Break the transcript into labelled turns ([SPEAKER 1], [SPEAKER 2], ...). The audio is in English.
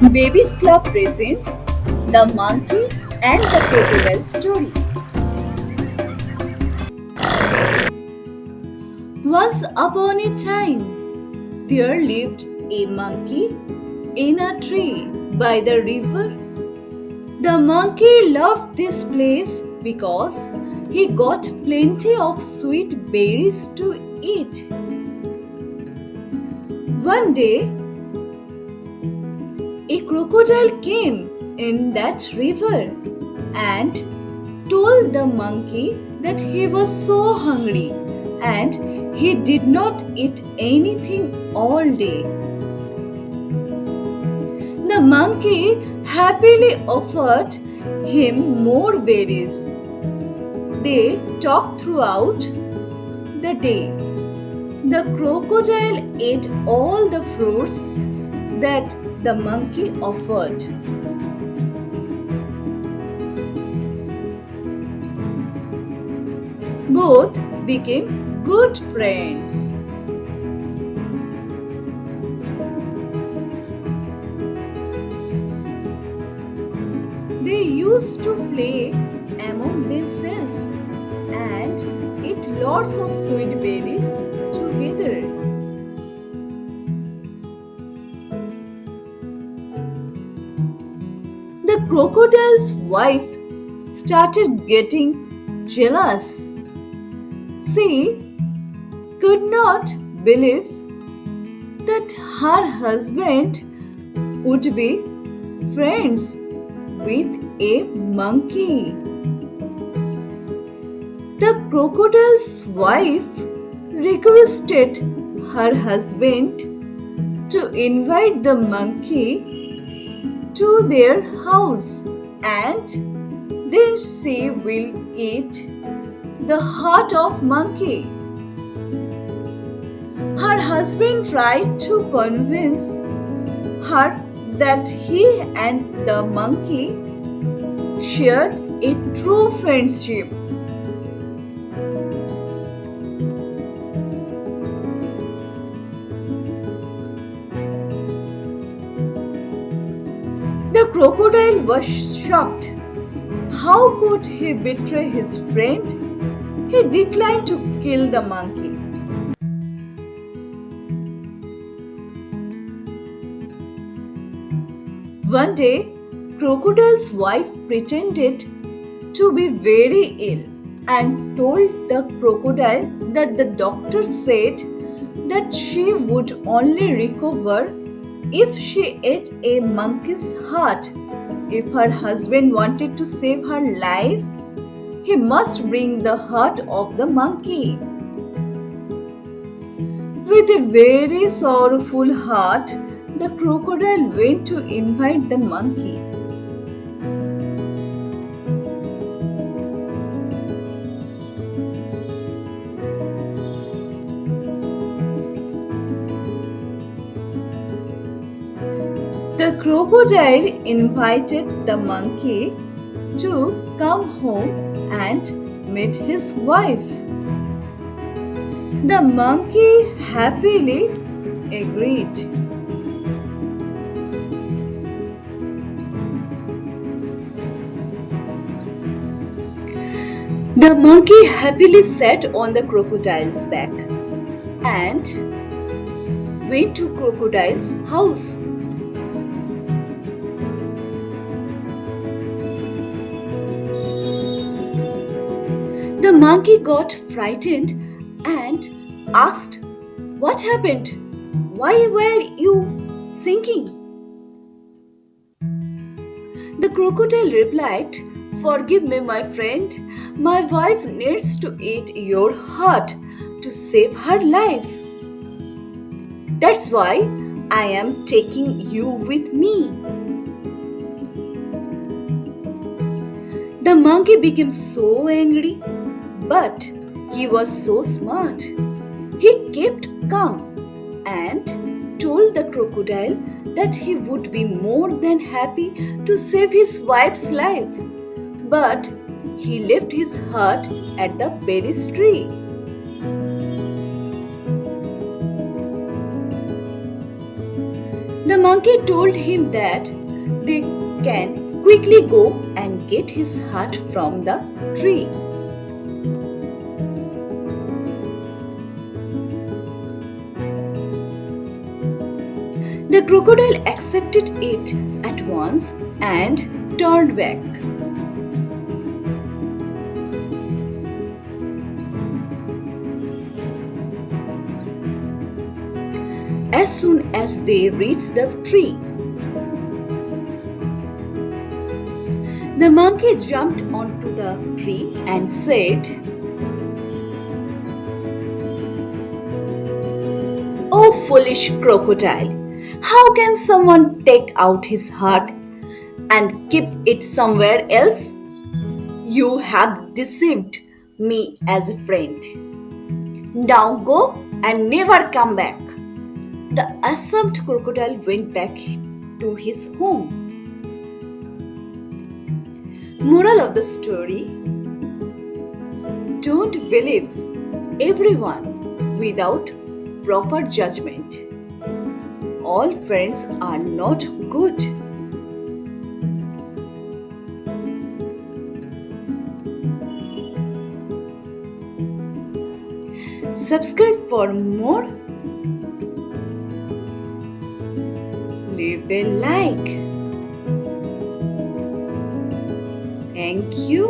[SPEAKER 1] Babies Club presents The Monkey and the Crocodile Story. Once upon a time, there lived a monkey in a tree by the river. The monkey loved this place because he got plenty of sweet berries to eat. One day, a crocodile came in that river and told the monkey that he was so hungry and he did not eat anything all day. The monkey happily offered him more berries. They talked throughout the day. The crocodile ate all the fruits that the monkey offered. Both became good friends. They used to play among themselves and eat lots of sweet berries together. The crocodile's wife started getting jealous. She could not believe that her husband would be friends with a monkey. The crocodile's wife requested her husband to invite the monkey to their house and then she will eat the heart of monkey. Her husband tried to convince her that he and the monkey shared a true friendship. The crocodile was shocked. How could he betray his friend? He declined to kill the monkey. One day, Crocodile's wife pretended to be very ill and told the crocodile that the doctor said that she would only recover if she ate a monkey's heart. If her husband wanted to save her life, he must bring the heart of the monkey. With a very sorrowful heart, the crocodile went to invite the monkey. The crocodile invited the monkey to come home and meet his wife. The monkey happily agreed. The monkey happily sat on the crocodile's back and went to crocodile's house. The monkey got frightened and asked, "What happened? Why were you sinking?" The crocodile replied, "Forgive me, my friend. My wife needs to eat your heart to save her life. That's why I am taking you with me." The monkey became so angry, but he was so smart. He kept calm and told the crocodile that he would be more than happy to save his wife's life. But he left his heart at the berry tree. The The monkey told him that they can quickly go and get his heart from the tree. The crocodile accepted it at once and turned back. As soon as they reached the tree, the monkey jumped onto the tree and said, "Oh, foolish crocodile, how can someone take out his heart and keep it somewhere else? You have deceived me as a friend. Now go and never come back." The ashamed crocodile went back to his home. Moral of the story: don't believe everyone without proper judgment. All friends are not good. Subscribe for more. Leave a like. Thank you.